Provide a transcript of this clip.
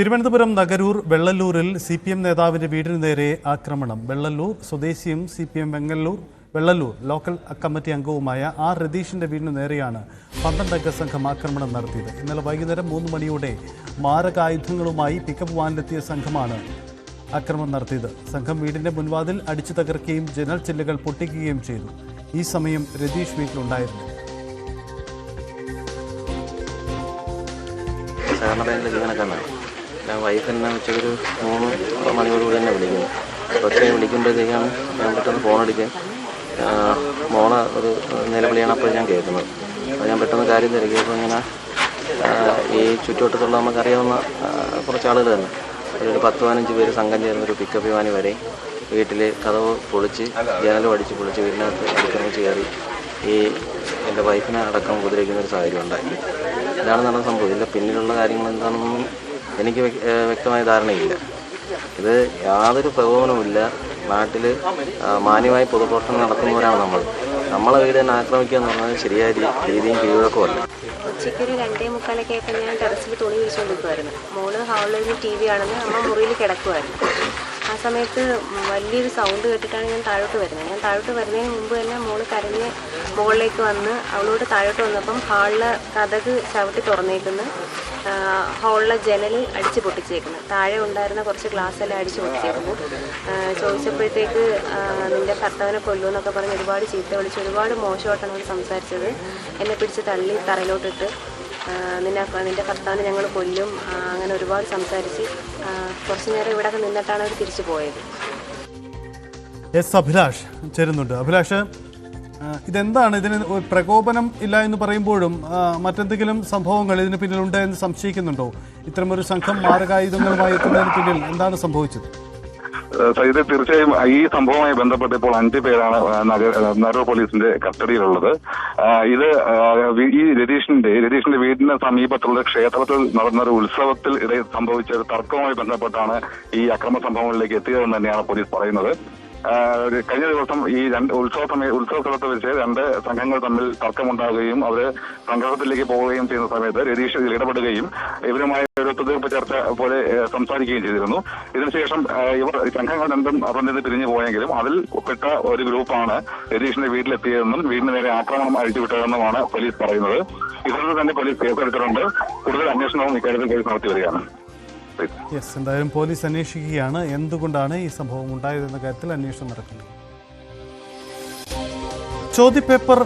Thiruvananthapuram Nagaroor വെള്ളല്ലൂരിൽ CPM നേതാവിന്റെ വീടിന് നേരെ ആക്രമണം. വെള്ളല്ലൂർ സ്വദേശിയും CPM വെള്ളല്ലൂർ ലോക്കൽ കമ്മിറ്റി അംഗവുമായ R. രതീഷിന്റെ വീടിന് നേരെയാണ് 12 അംഗ സംഘം ആക്രമണം നടത്തിയത്. ഇന്നലെ വൈകുന്നേരം 3 മണിയോടെ മാരകായുധങ്ങളുമായി പിക്കപ്പ് വാനിലെത്തിയ സംഘമാണ് ആക്രമണം നടത്തിയത്. സംഘം വീടിന്റെ മുൻവാതിൽ അടിച്ചു തകർക്കുകയും ജനൽ ചില്ലുകൾ പൊട്ടിക്കുകയും ചെയ്തു. ഈ സമയം രതീഷ് വീട്ടിലുണ്ടായിരുന്നു. ഞാൻ വൈഫെന്നെ ഉച്ചക്കൊരു 3 മണിയോടുകൂടി തന്നെ വിളിക്കുന്നു. ഒച്ചയെ വിളിക്കുമ്പോഴത്തേക്കാണ് ഞാൻ പെട്ടെന്ന് ഫോണെടുക്കാൻ മോളെ ഒരു നിലവിളിയാണ് അപ്പോൾ ഞാൻ കേൾക്കുന്നത്. അപ്പോൾ ഞാൻ പെട്ടെന്ന് കാര്യം തിരക്കിയപ്പോൾ ഇങ്ങനെ ഈ ചുറ്റുവട്ടത്തുള്ള നമുക്കറിയാവുന്ന കുറച്ച് ആളുകൾ തന്നെ ഒരു 10-15 പേര് സംഘം ചേർന്നൊരു പിക്കപ്പ് വാനി വരെ വീട്ടിൽ കതവ് പൊളിച്ച് ജനലും അടിച്ച് പൊളിച്ച് വീടിനകത്ത് അതിക്രമിച്ച് കയറി ഈ എൻ്റെ വൈഫിനെ അടക്കം ഉപദ്രവിക്കുന്ന ഒരു സാഹചര്യം ഉണ്ടായി. ഇതാണ് നടന്ന സംഭവം. ഇതിൻ്റെ പിന്നിലുള്ള കാര്യങ്ങൾ എന്താണെന്നൊന്നും എനിക്ക് വ്യക്തമായ ധാരണയില്ല. ഇത് യാതൊരു പ്രകോപനവുമില്ല. നാട്ടിൽ മാന്യമായി പൊതുപ്രവർത്തനം നടത്തുന്നവരാണ് നമ്മളെ വീട് തന്നെ ആക്രമിക്കുക എന്ന് പറഞ്ഞാൽ ശരിയായ രീതിയും കീഴ്വഴക്കമല്ല. ഉച്ചയ്ക്ക് ഒരു 2:45 ആയപ്പോൾ ഞാൻ ടെറസിൽ തുണി വിരിച്ചുകൊണ്ടിരിക്കുമായിരുന്നു. മോള് ഹാളിൽ TV ആണെന്ന് അമ്മ മുറിയിൽ കിടക്കുമായിരുന്നു. ആ സമയത്ത് വലിയൊരു സൗണ്ട് കേട്ടിട്ടാണ് ഞാൻ താഴോട്ട് വരുന്നത്. ഞാൻ താഴോട്ട് വരുന്നതിന് മുമ്പ് തന്നെ മോള് കരഞ്ഞ് മുകളിലേക്ക് വന്ന് അവളോട് താഴോട്ട് വന്നപ്പം ഹാളിലെ കതക് ചവിട്ടി തുറന്നേക്കുന്നു, ഹാളിലെ ജനൽ അടിച്ച് പൊട്ടിച്ചേക്കുന്നു, താഴെ ഉണ്ടായിരുന്ന കുറച്ച് ഗ്ലാസ് എല്ലാം അടിച്ച് പൊട്ടിച്ചേക്കുന്നു. ചോദിച്ചപ്പോഴത്തേക്ക് നിൻ്റെ ഭർത്താവിനെ കൊല്ലുമെന്നൊക്കെ പറഞ്ഞ് ഒരുപാട് ചീത്ത വിളിച്ച് ഒരുപാട് മോശമായിട്ടാണ് അവർ സംസാരിച്ചത്. എന്നെ പിടിച്ച് തള്ളി തറയിലോട്ടിട്ട് നിൻ്റെ ഭർത്താവിനെ ഞങ്ങൾ കൊല്ലും, അങ്ങനെ ഒരുപാട് സംസാരിച്ച് കുറച്ച് നേരം ഇവിടെ നിന്നിട്ടാണ് അവർ തിരിച്ചു പോയത്. അഭിലാഷ് ചേരുന്നുണ്ട്. അഭിലാഷ്, ഇതെന്താണ്? ഇതിന് പ്രകോപനം ഇല്ല എന്ന് പറയുമ്പോഴും മറ്റെന്തെങ്കിലും സംഭവങ്ങൾ ഇതിന് പിന്നിലുണ്ട് എന്ന് സംശയിക്കുന്നുണ്ടോ? ഇത്തരമൊരു സംഘം മാരകായുധങ്ങളുമായി എത്തുന്നതിന് പിന്നിൽ എന്താണ് സംഭവിച്ചത്? സൈദ്, തീർച്ചയായും ഈ സംഭവവുമായി ബന്ധപ്പെട്ട് ഇപ്പോൾ 5 പേരാണ് നഗര പോലീസിന്റെ കസ്റ്റഡിയിലുള്ളത്. ഇത് ഈ രതീഷിന്റെ വീടിന് സമീപത്തുള്ള ക്ഷേത്രത്തിൽ നടന്നൊരു ഉത്സവത്തിൽ ഇടയിൽ സംഭവിച്ച ഒരു തർക്കവുമായി ബന്ധപ്പെട്ടാണ് ഈ അക്രമ സംഭവങ്ങളിലേക്ക് എത്തിയതെന്ന് തന്നെയാണ് പോലീസ് പറയുന്നത്. കഴിഞ്ഞ ദിവസം ഈ ഉത്സവ സ്ഥലത്ത് വെച്ച് 2 സംഘങ്ങൾ തമ്മിൽ തർക്കമുണ്ടാകുകയും അവര് സംഘർഷത്തിലേക്ക് പോവുകയും ചെയ്യുന്ന സമയത്ത് രതീഷ് ഇടപെടുകയും ഇവരുമായി ഒരു ഒത്തുതീർപ്പ് ചർച്ച പോലെ സംസാരിക്കുകയും ചെയ്തിരുന്നു. ഇതിനുശേഷം സംഘങ്ങൾ രണ്ടും അവിടെ നിന്ന് പിരിഞ്ഞു പോയെങ്കിലും അതിൽ പെട്ട ഒരു ഗ്രൂപ്പാണ് രതീഷിന്റെ വീട്ടിലെത്തിയതെന്നും വീടിന് നേരെ ആക്രമണം അഴിച്ചുവിട്ടതെന്നുമാണ് പോലീസ് പറയുന്നത്. ഇതിൽ തന്നെ പോലീസ് കേസെടുത്തിട്ടുണ്ട്. കൂടുതൽ അന്വേഷണവും ഇക്കാര്യത്തിൽ കേസ് നടത്തി വരികയാണ്. എന്തായാലും പോലീസ് അന്വേഷിക്കുകയാണ് എന്തുകൊണ്ടാണ് ഈ സംഭവം ഉണ്ടായതെന്ന കാര്യത്തിൽ അന്വേഷണം നടക്കുന്നത്. ചോദ്യപേപ്പർ